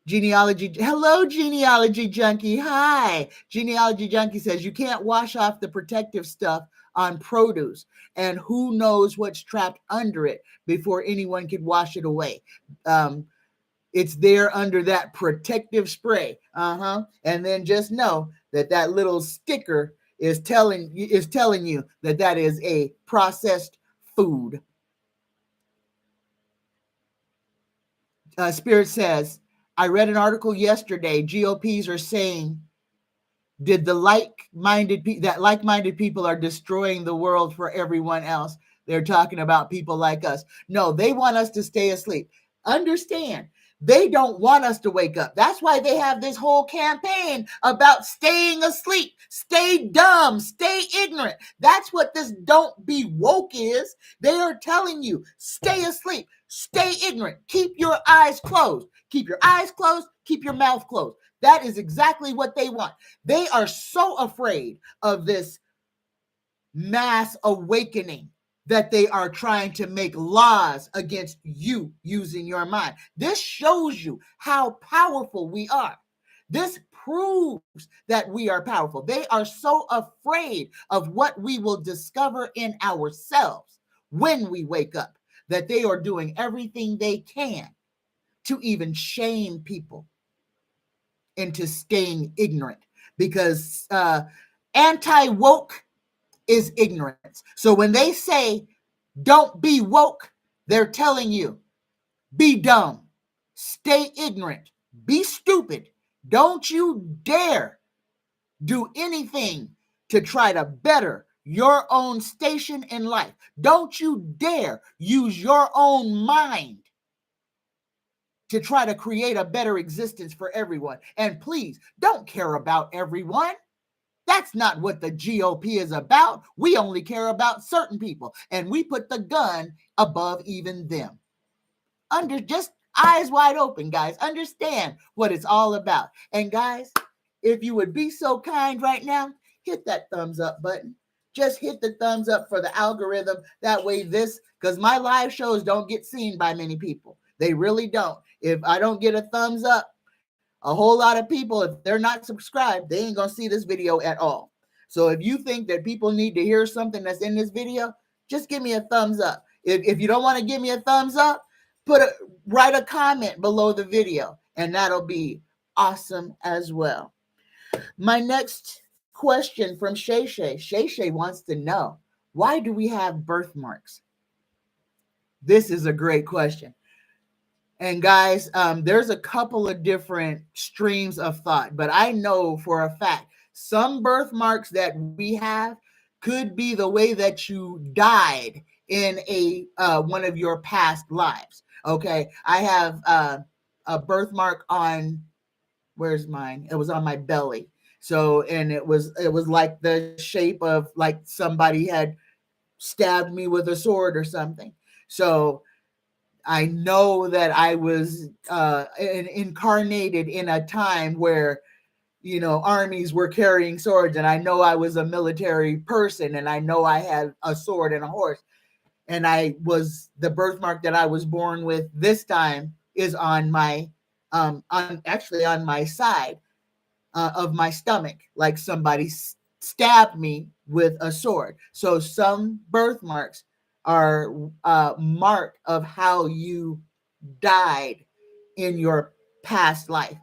Speaker 1: Genealogy. Hello, Genealogy Junkie. Hi. Genealogy Junkie says you can't wash off the protective stuff on produce, and who knows what's trapped under it before anyone could wash it away. It's there under that protective spray. And then just know that that little sticker is telling you that that is a processed food. Spirit says, I read an article yesterday. GOPs are saying like-minded people are destroying the world for everyone else. They're talking about people like us. No, they want us to stay asleep. Understand, they don't want us to wake up. That's why they have this whole campaign about staying asleep. Stay dumb, stay ignorant. That's what this don't be woke is. They are telling you, stay asleep, stay ignorant, keep your eyes closed. Keep your eyes closed, keep your mouth closed. That is exactly what they want. They are so afraid of this mass awakening that they are trying to make laws against you using your mind. This shows you how powerful we are. This proves that we are powerful. They are so afraid of what we will discover in ourselves when we wake up that they are doing everything they can to even shame people into staying ignorant, because anti-woke is ignorance. So when they say don't be woke, they're telling you be dumb, stay ignorant, be stupid. Don't you dare do anything to try to better your own station in life. Don't you dare use your own mind to try to create a better existence for everyone. And please, don't care about everyone. That's not what the GOP is about. We only care about certain people, and we put the gun above even them. Just eyes wide open, guys. Understand what it's all about. And guys, if you would be so kind right now, hit that thumbs up button. Just hit the thumbs up for the algorithm. That way because my live shows don't get seen by many people. They really don't. If I don't get a thumbs up, a whole lot of people, if they're not subscribed, they ain't going to see this video at all. So if you think that people need to hear something that's in this video, just give me a thumbs up. If you don't want to give me a thumbs up, write a comment below the video, and that'll be awesome as well. My next question from Shay Shay. Shay Shay wants to know, why do we have birthmarks? This is a great question. And guys, there's a couple of different streams of thought, but I know for a fact some birthmarks that we have could be the way that you died in one of your past lives. Okay, I have a birthmark on, where's mine? It was on my belly. So, and it was like the shape of like somebody had stabbed me with a sword or something. So I know that I was incarnated in a time where, armies were carrying swords, and I know I was a military person, and I know I had a sword and a horse, and the birthmark that I was born with this time is on my, on my side of my stomach, like somebody stabbed me with a sword. So some birthmarks are mark of how you died in your past life.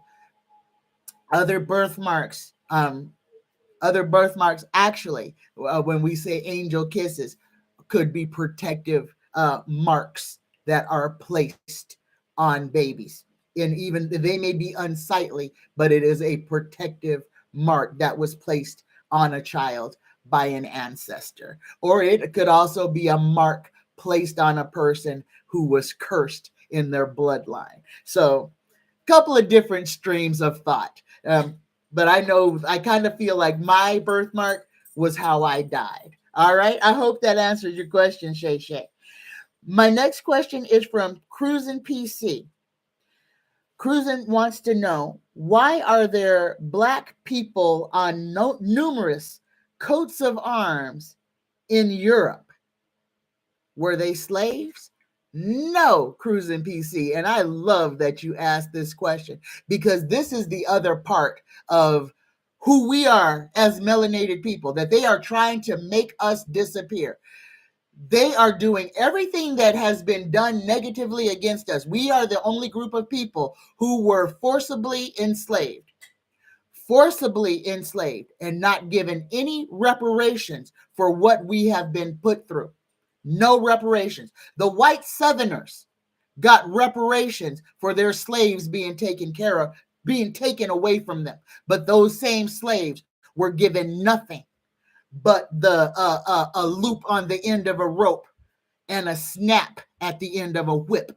Speaker 1: Other birthmarks actually, when we say angel kisses, could be protective marks that are placed on babies. And even they may be unsightly, but it is a protective mark that was placed on a child by an ancestor. Or it could also be a mark placed on a person who was cursed in their bloodline. So a couple of different streams of thought. But I kind of feel like my birthmark was how I died. All right. I hope that answers your question, Shay Shay. My next question is from Cruisin' PC. Cruisin' wants to know, why are there Black people on numerous coats of arms in Europe? Were they slaves? No, Cruisin' PC. And I love that you asked this question, because this is the other part of who we are as melanated people, that they are trying to make us disappear. They are doing everything that has been done negatively against us. We are the only group of people who were forcibly enslaved and not given any reparations for what we have been put through. No reparations. The white Southerners got reparations for their slaves being taken care of, being taken away from them. But those same slaves were given nothing but a loop on the end of a rope and a snap at the end of a whip.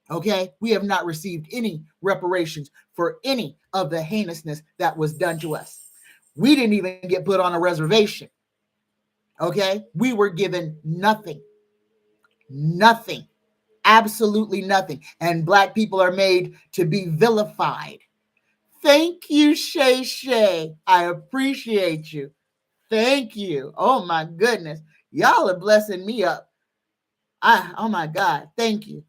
Speaker 1: Okay, we have not received any reparations for any of the heinousness that was done to us. We didn't even get put on a reservation. Okay, we were given nothing, absolutely nothing. And Black people are made to be vilified. Thank you, Shay Shay. I appreciate you. Thank you. Oh my goodness. Y'all are blessing me up. Oh my God, thank you.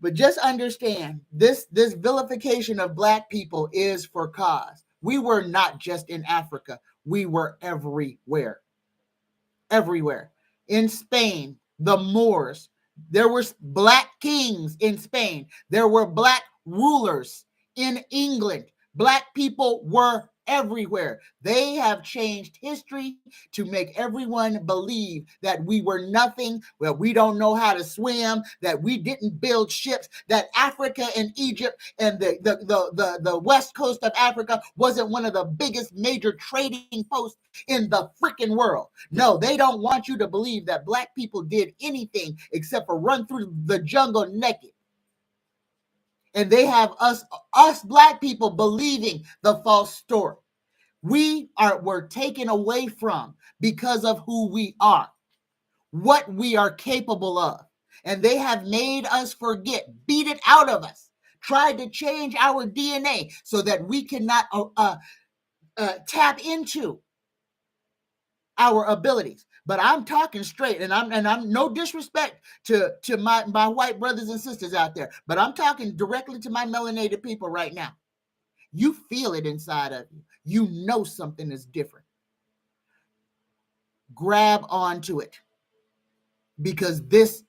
Speaker 1: But just understand this vilification of Black people is for cause. We were not just in Africa. We were everywhere. Everywhere. In Spain, the Moors, there were Black kings in Spain. There were Black rulers in England. Black people were everywhere. They have changed history to make everyone believe that we were nothing, that we don't know how to swim, that we didn't build ships, that Africa and Egypt and the west coast of Africa wasn't one of the biggest major trading posts in the freaking world. No, they don't want you to believe that Black people did anything except for run through the jungle naked. And they have us Black people believing the false story. We're taken away from because of who we are, what we are capable of. And they have made us forget, beat it out of us, tried to change our DNA so that we cannot tap into our abilities. But I'm talking straight, and I'm no disrespect to my white brothers and sisters out there, but I'm talking directly to my melanated people right now. You feel it inside of you. You know something is different. Grab onto it, because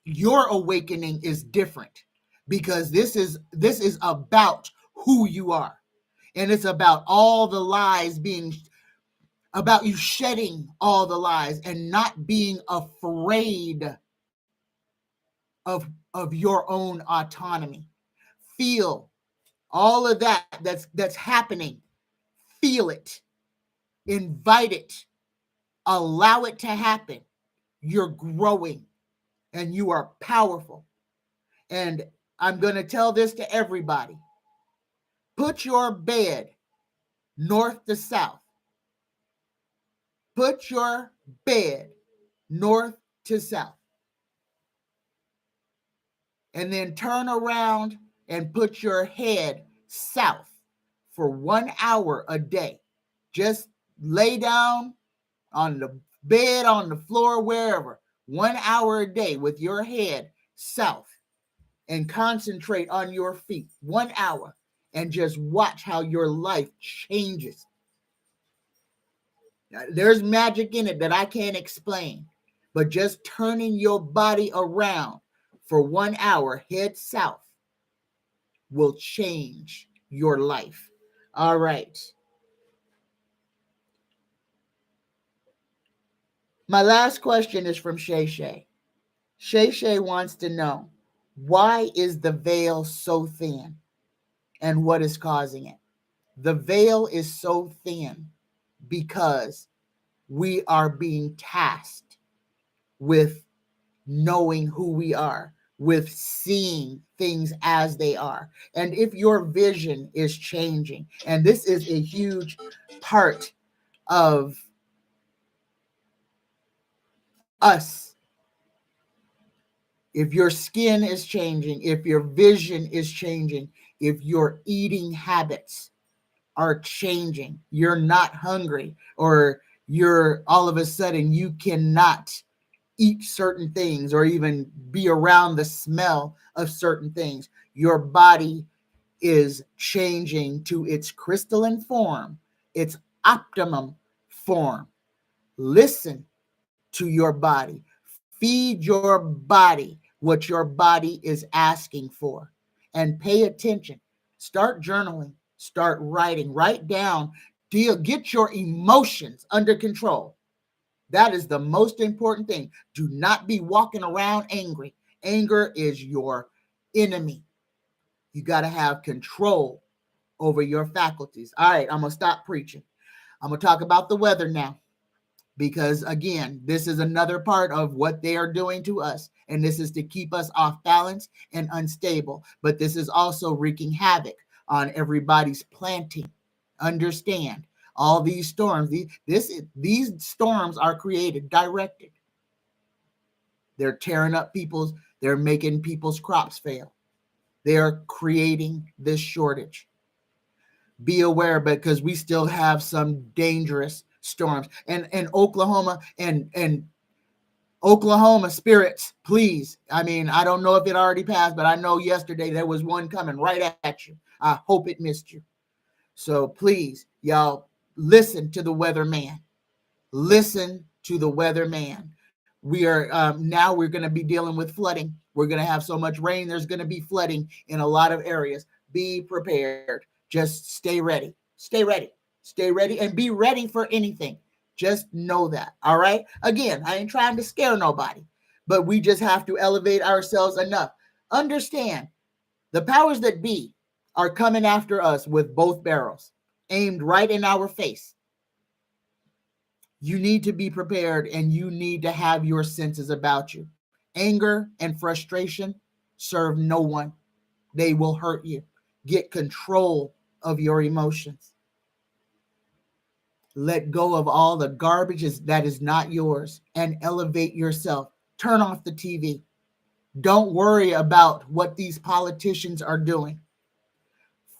Speaker 1: your awakening is different, because this is about who you are, and it's about all the lies about you shedding all the lies and not being afraid of your own autonomy. Feel all of that's happening. Feel it. Invite it. Allow it to happen. You're growing and you are powerful. And I'm going to tell this to everybody. Put your bed north to south. Put your bed north to south. And then turn around and put your head south for 1 hour a day. Just lay down on the bed, on the floor, wherever, 1 hour a day with your head south, and concentrate on your feet 1 hour and just watch how your life changes. There's magic in it that I can't explain, but just turning your body around for 1 hour, head south, will change your life. All right. My last question is from Shay Shay. Shay Shay wants to know, why is the veil so thin and what is causing it? The veil is so thin because we are being tasked with knowing who we are, with seeing things as they are. And if your vision is changing, and this is a huge part of us, if your skin is changing, if your vision is changing, if your eating habits are changing, you're not hungry, or you're all of a sudden you cannot eat certain things or even be around the smell of certain things, your body is changing to its crystalline form, its optimum form. Listen to your body. Feed your body what your body is asking for, and pay attention. Start journaling, start writing, write down, get your emotions under control. That is the most important thing. Do not be walking around angry. Anger is your enemy. You got to have control over your faculties. All right, I'm going to stop preaching. I'm going to talk about the weather now, because again, this is another part of what they are doing to us. And this is to keep us off balance and unstable. But this is also wreaking havoc on everybody's planting. Understand, all these storms, these storms are created, directed. They're tearing up they're making people's crops fail. They're creating this shortage. Be aware, because we still have some dangerous storms. And Oklahoma and Oklahoma spirits, please. I mean, I don't know if it already passed, but I know yesterday there was one coming right at you. I hope it missed you. So please, y'all, listen to the weatherman. Listen to the weatherman. We are now we're going to be dealing with flooding. We're going to have so much rain. There's going to be flooding in a lot of areas. Be prepared. Just stay ready. Stay ready. Stay ready and be ready for anything. Just know that. All right. Again, I ain't trying to scare nobody, but we just have to elevate ourselves enough. Understand the powers that be are coming after us with both barrels aimed right in our face. You need to be prepared and you need to have your senses about you. Anger and frustration serve no one, they will hurt you. Get control of your emotions. Let go of all the garbage that is not yours and elevate yourself. Turn off the TV. Don't worry about what these politicians are doing.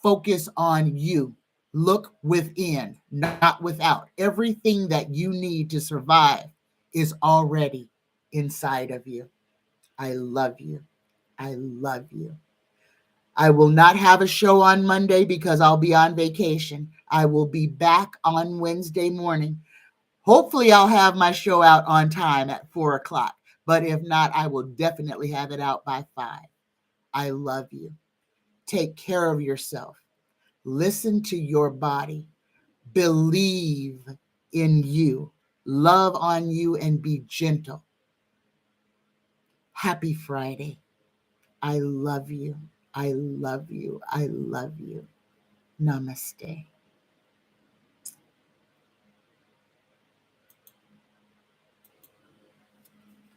Speaker 1: Focus on you. Look within, not without. Everything that you need to survive is already inside of you. I love you. I love you. I will not have a show on Monday because I'll be on vacation. I will be back on Wednesday morning. Hopefully, I'll have my show out on time at 4 o'clock. But if not, I will definitely have it out by 5. I love you. Take care of yourself. Listen to your body. Believe in you. Love on you and be gentle. Happy Friday. I love you. I love you. I love you. Namaste.